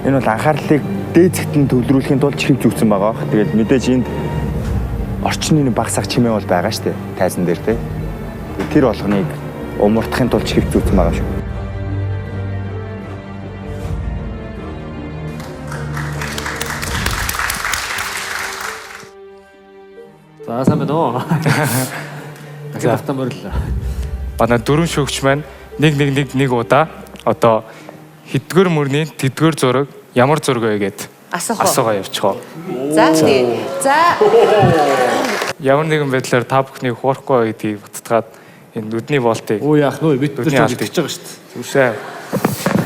Энэ бол анхаарлыг дээд зэгт нь төвлөрүүлэхийн тулд чихийг зүүцсэн байгаа. Тэгээд мэдээж энд орчны нэг баг сах чимээ бол байгаа шүү дээ. Тайзан дээр тий. Тэр болгоныг умурдахын тулд чихийг зүүцсэн байгаа шүү. За сайн байна уу? За автомобиль. Манай дөрвөн шүүгч маань нэг удаа одоо хэдгээр мөрний тэдгээр зураг ямар зураг вэ гэд асуугаа явуучих. За тий. За. Ямар нэгэн байдлаар та бүхний хуурахгүй гэдгийг буцтгаад энэ нүдний болтыг. Оо яах нү бит бит гэж байгаа шүү дээ. Зүшээ.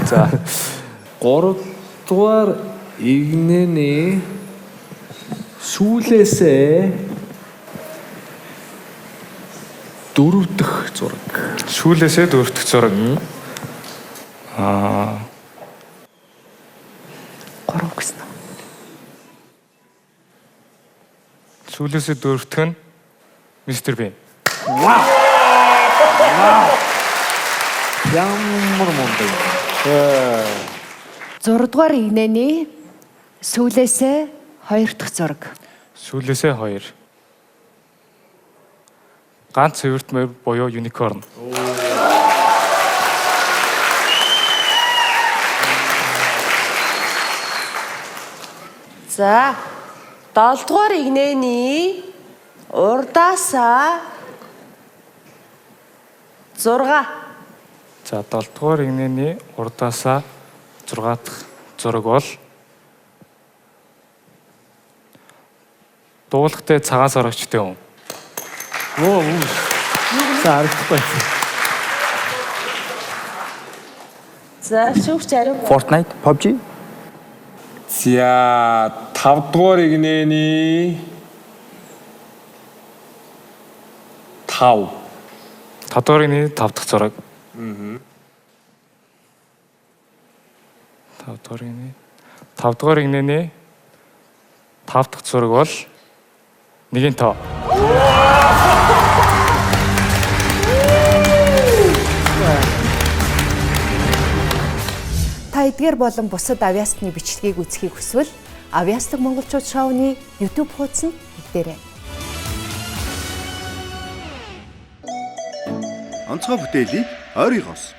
За 3 дугаар игнэний сүүлээсээ 4 дахь зураг. Сүүлээсээ 4 дахь зураг. 3 гэсэн. Сүүлээсээ 4 дахь нь Мистер Бин. Вау. Ямар мундаг. 6 дугаар игнэний сүүлээсээ 2 дахь зураг. Сүүлээсээ 2. Ганц цэвэртмэр буюу юникорн. За 7 дугаар игнэний урдаасаа 6. За 7 дугаар игнэний урдаасаа 6 дахь зураг бол дуулахтай цагаан сарагчтай хүн. Оо. Сарагчтай. За шүүгч ариу. Fortnite, PUBG. За 5 дугаар игнэний 5. 5 дугаар игнэний 5 дахь зураг. 5 дугаар игнэний 5 дахь зураг бол нэгэн тоо. Та эдгээр болон бусад авиастны бичлэгийг үзэхийг хүсвэл Авиастаг монголчууд шоуны YouTube хуудсанд дээрээ. Онцгой бүтээлийг ойрын хос